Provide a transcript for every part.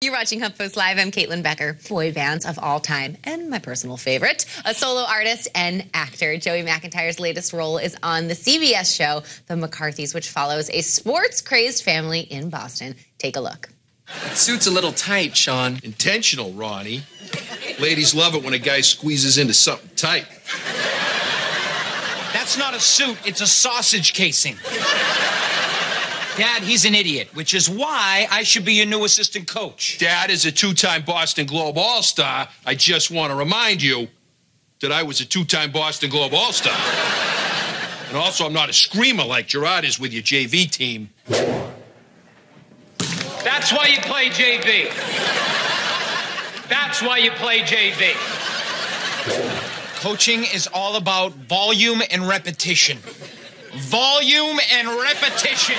You're watching HuffPost Live. I'm Caitlin Becker. Boy bands of all time and my personal favorite, a solo artist and actor. Joey McIntyre's latest role is on the CBS show The McCarthys, which follows a sports-crazed family in Boston. Take a look. That suit's a little tight, Sean. Intentional, Ronnie. Ladies love it when a guy squeezes into something tight. That's not a suit, it's a sausage casing. Dad, he's an idiot, which is why I should be your new assistant coach. Dad is a two-time Boston Globe All-Star. I just want to remind you that I was a two-time Boston Globe All-Star. And also, I'm not a screamer like Gerard is with your JV team. That's why you play JV. That's why you play JV. Coaching is all about volume and repetition. Volume and repetition.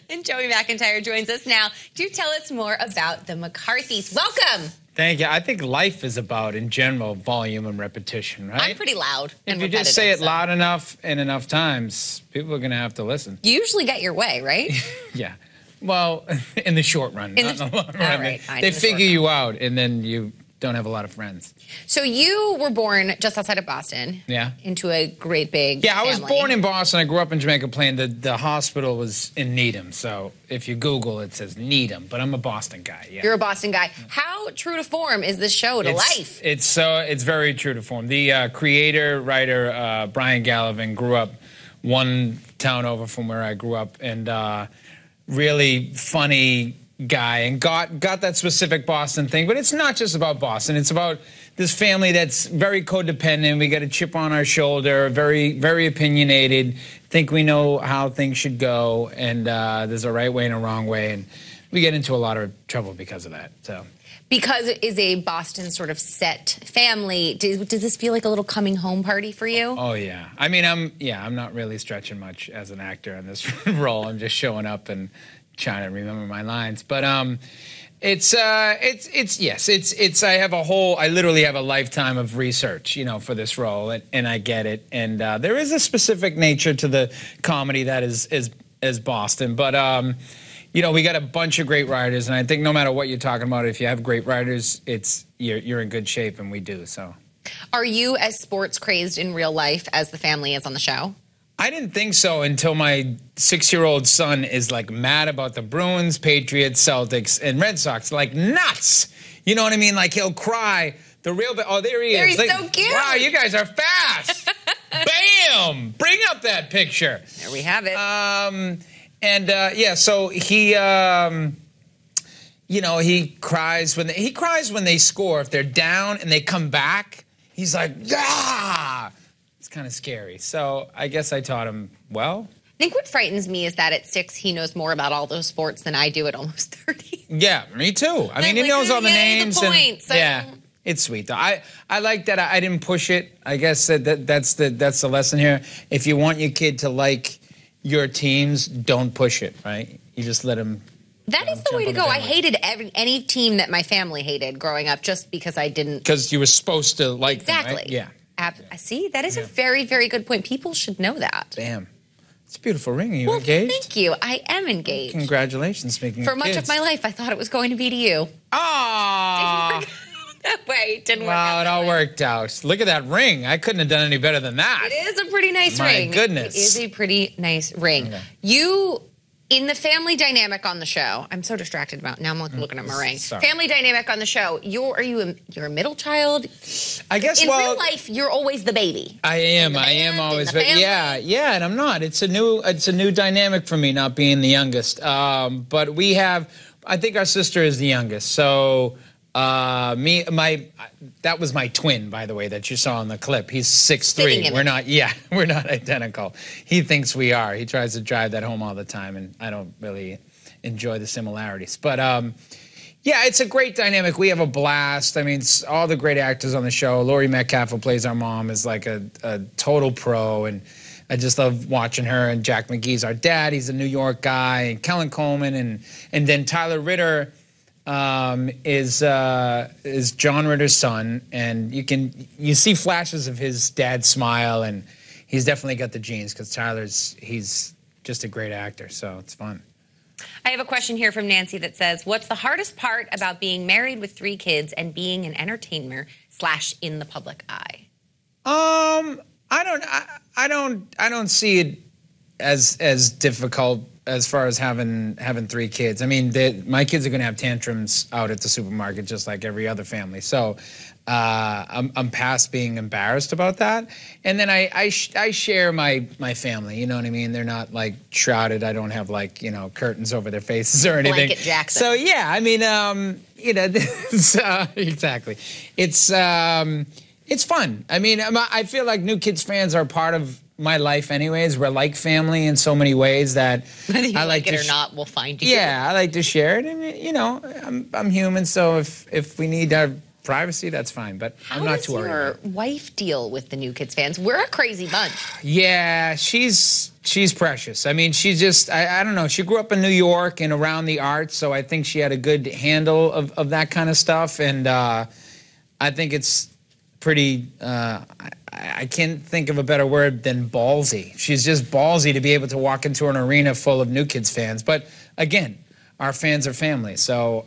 And Joey McIntyre joins us now. Do tell us more about the McCarthys. Welcome. Thank you. I think life is about, in general, volume and repetition, right? I'm pretty loud. If you just say it loud enough and enough times, people are going to have to listen. You usually get your way, right? Yeah. Well, in the short run, not in the long run. All right, fine, they figure you out, and then you don't have a lot of friends. So you were born just outside of Boston. Yeah. Into a great big family. I was born in Boston. I grew up in Jamaica Plain. The hospital was in Needham. So if you Google, it says Needham. But I'm a Boston guy. Yeah. You're a Boston guy. How true to form is this show to life? It's very true to form. The creator, writer, Brian Gallivan grew up one town over from where I grew up, and really funny guy, and got that specific Boston thing. But it's not just about Boston. It's about this family that's very codependent. We got a chip on our shoulder, very, very opinionated, think we know how things should go, and there's a right way and a wrong way, and we get into a lot of trouble because of that. So, because it is a Boston sort of set family, does this feel like a little coming home party for you? Oh yeah. I mean, I'm not really stretching much as an actor in this role. I'm just showing up and trying to remember my lines, but I literally have a lifetime of research, for this role, and I get it, and there is a specific nature to the comedy that is Boston, but we got a bunch of great writers, and I think no matter what you're talking about, if you have great writers, you're in good shape, and we do. So, are you as sports crazed in real life as the family is on the show? I didn't think so until my 6-year-old son is like mad about the Bruins, Patriots, Celtics, and Red Sox, like nuts. You know what I mean? Like he'll cry. There he is. He's like, so cute. Wow, you guys are fast. Bam! Bring up that picture. There we have it. So he, he cries when they score. If they're down and they come back, he's like, yeah. Kind of scary. So I guess I taught him well. I think what frightens me is that at 6, he knows more about all those sports than I do at almost 30. Yeah, me too. I mean, he knows all the names. Yeah, it's sweet though. I like that. I didn't push it. I guess that's the lesson here. If you want your kid to like your teams, don't push it. Right? You just let him. That is the way to go. I hated any team that my family hated growing up, just because I didn't. Because you were supposed to like them, right? Yeah. See, that is a very, very good point. People should know that. Damn. It's a beautiful ring. Are you engaged? Thank you. I am engaged. Congratulations, speaking For of much kids. of my life, I thought it was going to be to you. Ah. That way. It didn't work out. Wow, it all worked out. Look at that ring. I couldn't have done any better than that. It is a pretty nice ring. My goodness. It is a pretty nice ring. Okay. You... In the family dynamic on the show, I'm so distracted about now. I'm looking at my ring. Sorry. Family dynamic on the show. You're a middle child. I guess. In real life, you're always the baby. I am always. Yeah, and I'm not. It's a new dynamic for me, not being the youngest. But we have. I think our sister is the youngest. So that was my twin, by the way, that you saw in the clip. He's 6'3". We're not identical. He thinks we are. He tries to drive that home all the time, and I don't really enjoy the similarities. But it's a great dynamic. We have a blast. I mean, all the great actors on the show. Laurie Metcalf, who plays our mom, is like a total pro, and I just love watching her. And Jack McGee's our dad. He's a New York guy. And Kellen Coleman, and then Tyler Ritter is John Ritter's son, and you see flashes of his dad's smile, and he's definitely got the genes because he's just a great actor, so it's fun. I have a question here from Nancy that says, what's the hardest part about being married with 3 kids and being an entertainer / in the public eye? I don't see it as difficult as far as having 3 kids. I mean, my kids are going to have tantrums out at the supermarket just like every other family. So I'm past being embarrassed about that. And then I share my family. You know what I mean? They're not like shrouded. I don't have like curtains over their faces or anything. Blanket Jackson. So yeah, I mean, exactly. It's fun. I mean, I feel like New Kids fans are part of my life anyways. We're like family in so many ways that whether you like it or not, we'll find you. Yeah, I like to share it, and I'm human, so if we need our privacy, that's fine. But I'm not too worried. How does your wife deal with the New Kids fans? We're a crazy bunch. Yeah, she's precious. I mean, she just I don't know. She grew up in New York and around the arts, so I think she had a good handle of that kind of stuff, and I think it's pretty. I can't think of a better word than ballsy. She's just ballsy to be able to walk into an arena full of New Kids fans. But again, our fans are family, so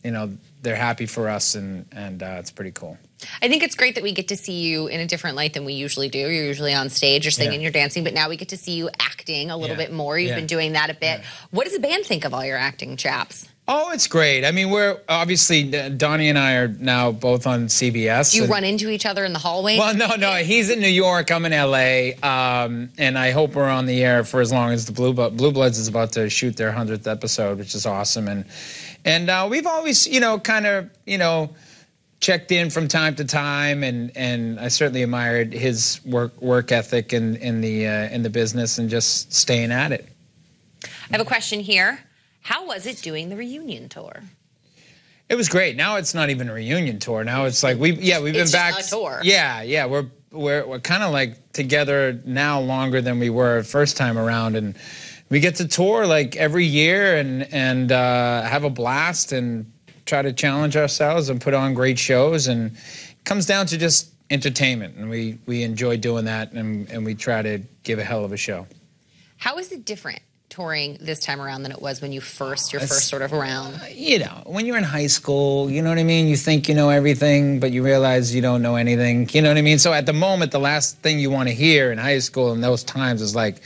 they're happy for us, and it's pretty cool. I think it's great that we get to see you in a different light than we usually do. You're usually on stage, you're singing, you're dancing, but now we get to see you acting a little bit more. You've been doing that a bit. What does the band think of all your acting chaps? Oh, it's great. I mean, we're obviously, Donnie and I are now both on CBS. Do you run into each other in the hallway? Well, no. He's in New York. I'm in LA. And I hope we're on the air for as long as the Blue Bloods is about to shoot their 100th episode, which is awesome. And we've always, checked in from time to time. And I certainly admired his work ethic in the business and just staying at it. I have a question here. How was it doing the reunion tour? It was great. Now it's not even a reunion tour. Now it's like we've been back. Just a tour. Yeah. We're kind of like together now longer than we were first time around, and we get to tour like every year and have a blast and try to challenge ourselves and put on great shows. And it comes down to just entertainment, and we enjoy doing that, and we try to give a hell of a show. How is it different touring this time around than it was when you first sort of around? When you're in high school, you know what I mean? You think you know everything, but you realize you don't know anything. You know what I mean? So at the moment, the last thing you want to hear in high school in those times is like,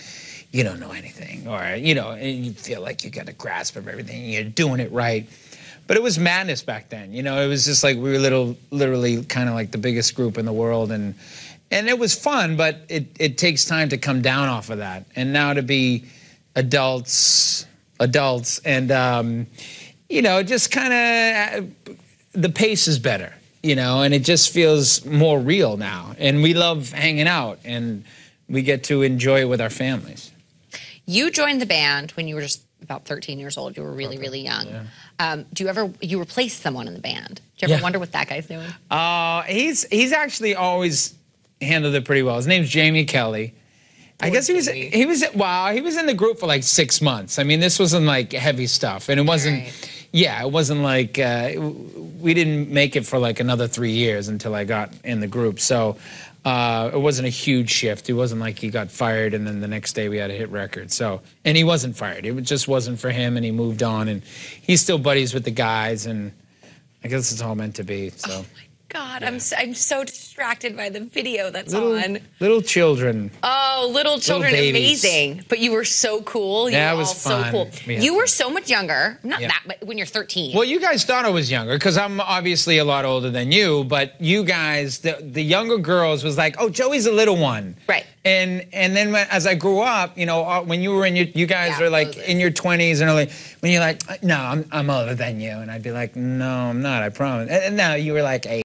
you don't know anything. Or, and you feel like you got a grasp of everything and you're doing it right. But it was madness back then. It was just like we were literally kind of like the biggest group in the world. And it was fun, but it takes time to come down off of that. And now to be adults and just kind of the pace is better, and it just feels more real now, and we love hanging out and we get to enjoy it with our families. You joined the band when you were just about 13 years old. You were really young. Yeah. You replaced someone in the band? Do you ever wonder what that guy's doing? He's actually always handled it pretty well. His name's Jamie Kelly. I guess he was in the group for like 6 months. I mean, this wasn't like heavy stuff, and it wasn't. Right. Yeah, it wasn't like we didn't make it for like another 3 years until I got in the group. So it wasn't a huge shift. It wasn't like he got fired and then the next day we had a hit record. So, and he wasn't fired. It just wasn't for him, and he moved on, and he's still buddies with the guys, and I guess it's all meant to be. So. Oh my God, yeah. I'm so distracted by the video that's on. Little children. Oh, little children, amazing. But you were so cool. That was fun. So cool. You were so much younger. Not that, but when you're 13. Well, you guys thought I was younger because I'm obviously a lot older than you. But you guys, the younger girls, was like, oh, Joey's a little one. Right. And then as I grew up, when you were you guys are like in your 20s and early, when you're like, no, I'm older than you, and I'd be like, no, I'm not. I promise. And now you were like 8.